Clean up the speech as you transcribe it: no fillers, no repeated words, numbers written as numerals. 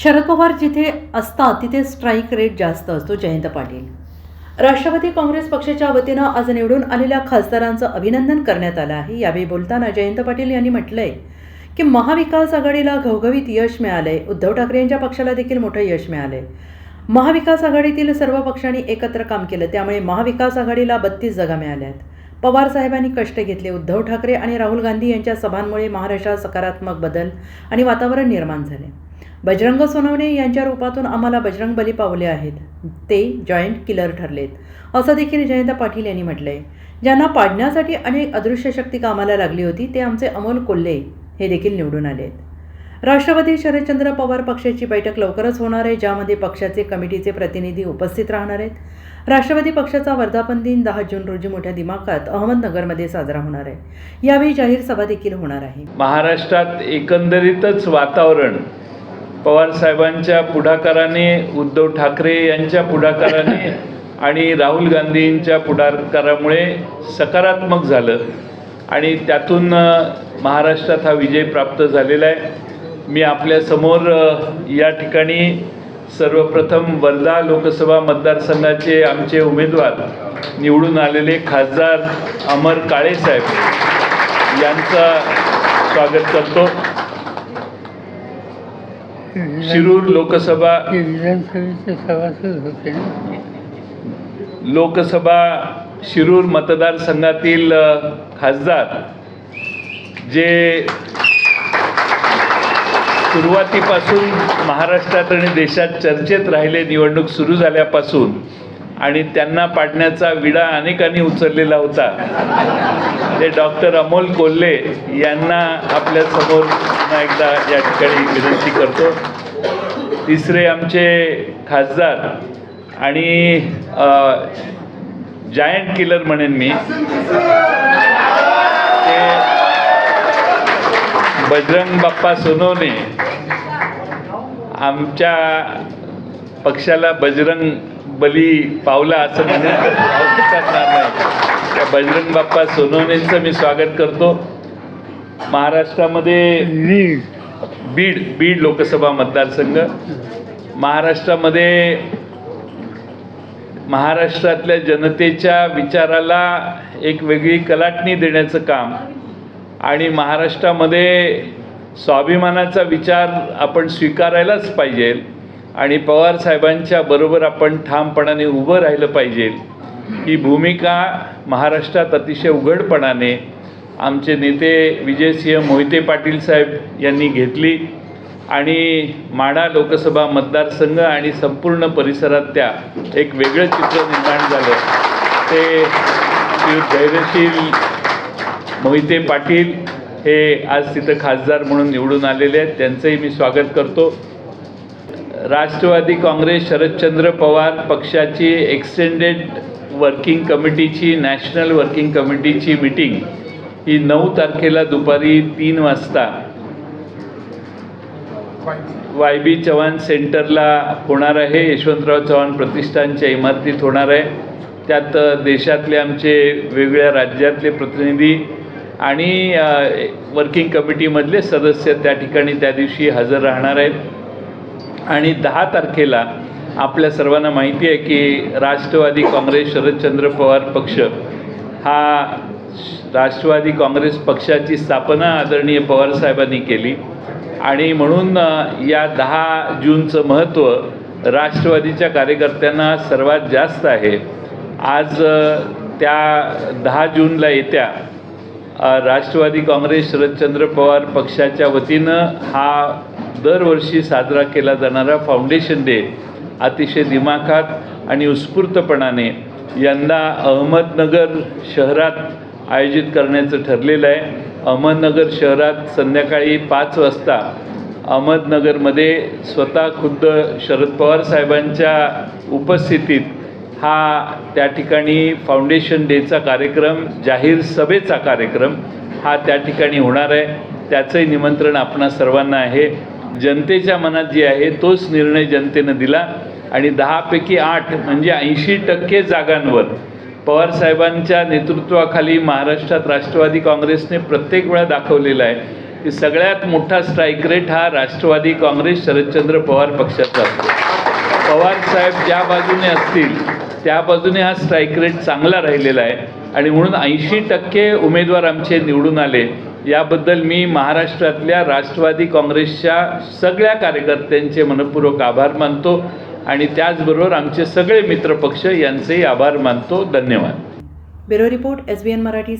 शरद पवार जिथे असतात तिथे स्ट्राईक रेट जास्त असतो. जयंत पाटील. राष्ट्रवादी काँग्रेस पक्षाच्या वतीनं आज निवडून आलेल्या खासदारांचं अभिनंदन करण्यात आलं आहे. यावेळी बोलताना जयंत पाटील यांनी म्हटलंय की महाविकास आघाडीला घवघवीत यश मिळालंय. उद्धव ठाकरे यांच्या पक्षाला देखील मोठं यश मिळालंय. महाविकास आघाडीतील सर्व पक्षांनी एकत्र काम केलं, त्यामुळे महाविकास आघाडीला 32 जागा मिळाल्यात. पवार साहेबांनी कष्ट घेतले. उद्धव ठाकरे आणि राहुल गांधी यांच्या सभांमुळे महाराष्ट्रात सकारात्मक बदल आणि वातावरण निर्माण झाले. बजरंग सोनवणे यांच्या रूपातून आम्हाला बजरंग बली पावले आहेत, ते जॉईंट किलर ठरलेत, असं देखील जयंत पाटील यांनी म्हटलंय. ज्यांना पाडण्यासाठी अनेक अदृश्य शक्ती कामाला लागली होती ते आमचे अमोल कोल्हे हे देखील निवडून आलेत. राष्ट्रवादी शरदचंद्र पवार पक्षाची बैठक लवकरच होणार आहे, ज्यामध्ये पक्षाचे कमिटीचे प्रतिनिधी उपस्थित राहणार आहेत. राष्ट्रवादी पक्षाचा वर्धापन दिन 10 जून रोजी मोठ्या दिमाखात अहमदनगरमध्ये साजरा होणार आहे. यावेळी जाहीर सभा देखील होणार आहे. महाराष्ट्रात एकंदरीतच वातावरण पवार साहेबांच्या पुढाकाराने, उद्धव ठाकरे यांच्या पुढाकाराने आणि राहुल गांधींच्या पुढाकारामुळे सकारात्मक झालं आणि त्यातून महाराष्ट्रात हा विजय प्राप्त झालेला आहे. मी आपल्यासमोर या ठिकाणी सर्वप्रथम वर्धा लोकसभा मतदारसंघाचे आमचे उमेदवार निवडून आलेले खासदार अमर काळे साहेब यांचं स्वागत करतो. शिरूर लोकसभा शिरूर मतदारसंघातील खासदार जे सुरुवातीपासून महाराष्ट्रात आणि देशात चर्चेत राहिले निवडणूक सुरू झाल्यापासून, आणि त्यांना पाडण्याचा विडा अनेकांनी उचललेला होता, ते डॉक्टर अमोल कोल्हे यांना आपल्यासमोर पुन्हा एकदा या ठिकाणी विनंती करतो. तिसरे आमचे खासदार आणि जायंट किलर म्हणेन मी, ते बजरंग बाप्पा सोनवणे. आमच्या पक्षाला बजरंग बली पावला असं म्हणण्यात नाही. त्या बजरंग बाप्पा सोनवणेंचं मी स्वागत करतो. महाराष्ट्रामध्ये बीड लोकसभा मतदारसंघ, महाराष्ट्रातल्या जनतेच्या विचाराला एक वेगळी कलाटणी देण्याचं काम आणि महाराष्ट्रामध्ये स्वाभिमानाचा विचार आपण स्वीकारायलाच पाहिजे आणि पवार साहेबांच्या बरोबर आपण ठामपणाने उभं राहिलं पाहिजे, ही भूमिका महाराष्ट्रात अतिशय उघडपणाने आमचे नेते विजयसिंह मोहिते पाटील साहेब यांनी घेतली आणि माढा लोकसभा मतदारसंघ आणि संपूर्ण परिसरात त्या एक वेगळं चित्र निर्माण झालं. ते श्री धैर्यशील मोहिते पाटील हे आज तिथं खासदार म्हणून निवडून आलेले आहेत, त्यांचंही मी स्वागत करतो. राष्ट्रवादी काँग्रेस शरदचंद्र पवार पक्षाची एक्सटेंडेड वर्किंग कमिटीची, नॅशनल वर्किंग कमिटीची मीटिंग ही 9 तारखेला दुपारी 3 वाजता YB चव्हाण सेंटरला होणार आहे. यशवंतराव चव्हाण प्रतिष्ठानच्या इमारतीत होणार आहे. त्यात देशातले आमचे वेगवेगळ्या राज्यातले प्रतिनिधी आणि वर्किंग कमिटीमधले सदस्य त्या ठिकाणी त्या दिवशी हजर राहणार आहेत. आणि 10 तारखेला आपल्या सर्वांना माहिती आहे की राष्ट्रवादी काँग्रेस शरदचंद्र पवार पक्ष हा राष्ट्रवादी काँग्रेस पक्षाची स्थापना आदरणीय पवार साहेबांनी केली आणि म्हणून या 10 जूनचं महत्त्व राष्ट्रवादीच्या कार्यकर्त्यांना सर्वात जास्त आहे. आज त्या 10 जूनला येत्या राष्ट्रवादी काँग्रेस शरदचंद्र पवार पक्षाच्या वतीनं हा दरवर्षी साजरा केला जाणारा फाउंडेशन डे अतिशय दिमाखात आणि उत्स्फूर्तपणाने यंदा अहमदनगर शहरात आयोजित करण्याचं ठरलेलं आहे. अहमदनगर शहरात संध्याकाळी 5 वाजता अहमदनगरमध्ये स्वतः खुद्द शरद पवार साहेबांच्या उपस्थितीत हा त्या ठिकाणी फाउंडेशन डेचा कार्यक्रम, जाहीर सभेचा कार्यक्रम हा त्या ठिकाणी होणार आहे. त्याचंही निमंत्रण आपणा सर्वांना आहे. जनतेच्या मनात जे आहे तोच निर्णय जनतेनं दिला आणि 10 पैकी 8 म्हणजे 80% जागांवर पवारसाहेबांच्या नेतृत्वाखाली महाराष्ट्रात राष्ट्रवादी काँग्रेसने प्रत्येक वेळा दाखवलेलं आहे की सगळ्यात मोठा स्ट्राईक रेट हा राष्ट्रवादी काँग्रेस शरदचंद्र पवार पक्षाचा असतो. पवारसाहेब ज्या बाजूने असतील त्या बाजूने हा स्ट्राईक रेट चांगला राहिलेला आहे आणि म्हणून 80% उमेदवार आमचे निवडून आले. याबद्दल मी महाराष्ट्रातल्या राष्ट्रवादी काँग्रेसच्या सगळ्या कार्यकर्त्यांचे मनपूर्वक आभार मानतो आणि त्याचबरोबर आमचे सगळे मित्रपक्ष यांचेही आभार मानतो. धन्यवाद. Bureau report SBN Marathi.